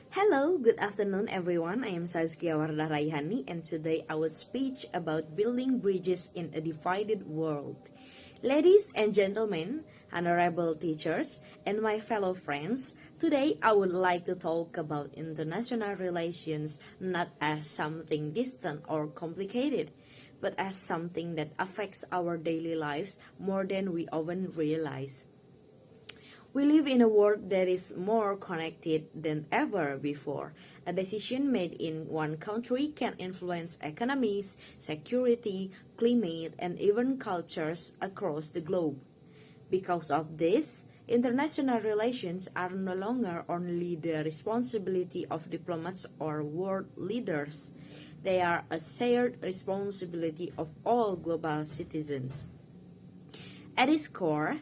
Hello, good afternoon everyone. I am Saskia Wardah Raihani and today I will speak about building bridges in a divided world. Ladies and gentlemen, honorable teachers, and my fellow friends, today I would like to talk about international relations not as something distant or complicated, but as something that affects our daily lives more than we often realize. We live in a world that is more connected than ever before. A decision made in one country can influence economies, security, climate, and even cultures across the globe. Because of this, international relations are no longer only the responsibility of diplomats or world leaders. They are a shared responsibility of all global citizens. At its core,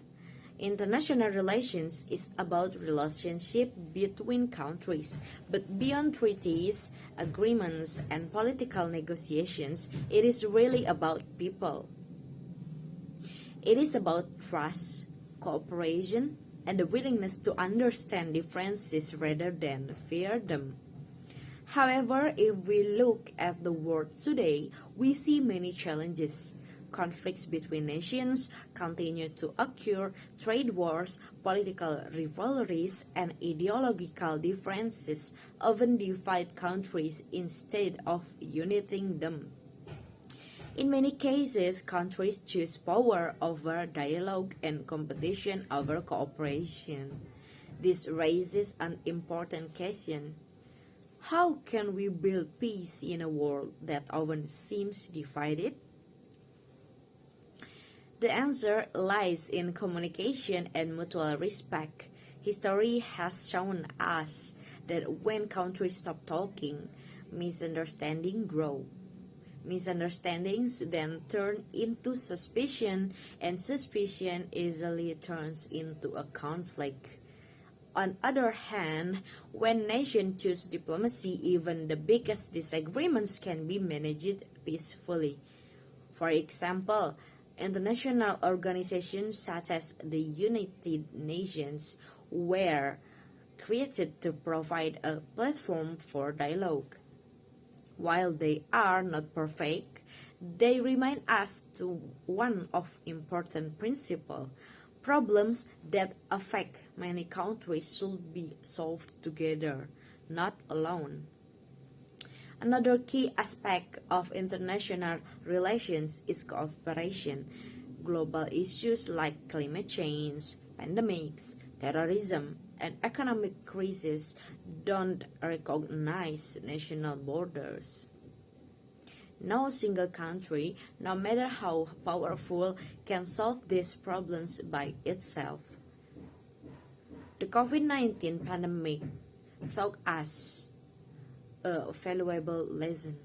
international relations is about relationship between countries, but beyond treaties, agreements, and political negotiations, it is really about people. It is about trust, cooperation, and the willingness to understand differences rather than fear them. However, if we look at the world today, we see many challenges. Conflicts between nations continue to occur, trade wars, political rivalries, and ideological differences often divide countries instead of uniting them. In many cases, countries choose power over dialogue and competition over cooperation. This raises an important question. How can we build peace in a world that often seems divided? The answer lies in communication and mutual respect. History has shown us that when countries stop talking, misunderstandings grow. Misunderstandings then turn into suspicion, and suspicion easily turns into a conflict. On the other hand, when nations choose diplomacy, even the biggest disagreements can be managed peacefully. For example, international organizations such as the United Nations were created to provide a platform for dialogue. While they are not perfect, they remind us to one of important principle. Problems that affect many countries should be solved together, not alone. Another key aspect of international relations is cooperation. Global issues like climate change, pandemics, terrorism, and economic crises don't recognize national borders. No single country, no matter how powerful, can solve these problems by itself. The COVID-19 pandemic taught us a valuable lesson.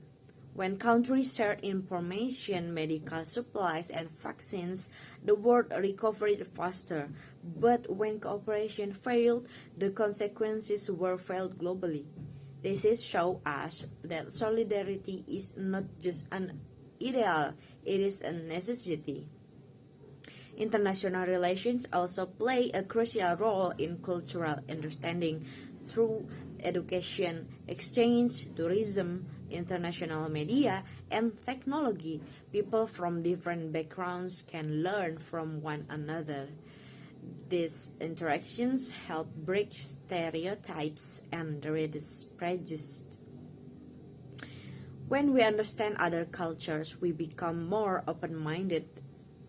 When countries shared information, medical supplies, and vaccines, the world recovered faster. But when cooperation failed, the consequences were felt globally. This is show us that solidarity is not just an ideal, it is a necessity. International relations also play a crucial role in cultural understanding through education, exchange, tourism, international media, and technology. People from different backgrounds can learn from one another. These interactions help break stereotypes and reduce prejudice. When we understand other cultures, we become more open-minded.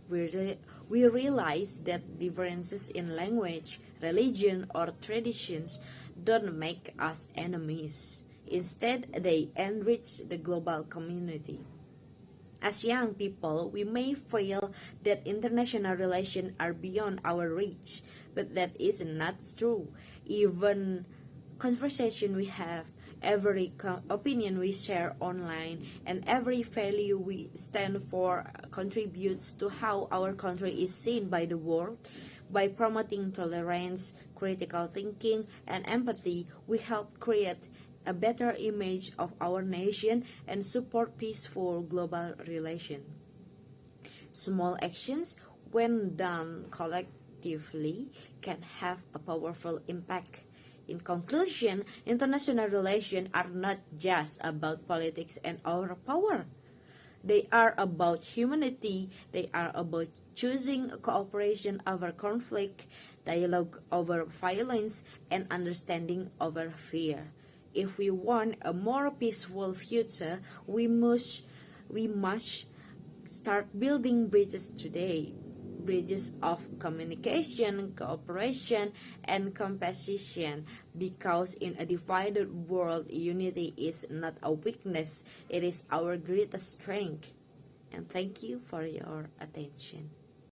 We realize that differences in language, religion, or traditions don't make us enemies. Instead, they enrich the global community. As young people, we may feel that international relations are beyond our reach, but that is not true. Even conversation we have, every opinion we share online, and every value we stand for contributes to how our country is seen by the world. By promoting tolerance, critical thinking, and empathy, we help create a better image of our nation and support peaceful global relations. Small actions, when done collectively, can have a powerful impact. In conclusion, international relations are not just about politics and our power. They are about humanity. They are about choosing cooperation over conflict, dialogue over violence, and understanding over fear. If we want a more peaceful future, we must start building bridges today. Bridges of communication, cooperation, and compassion. Because in a divided world, unity is not a weakness, it is our greatest strength. And thank you for your attention.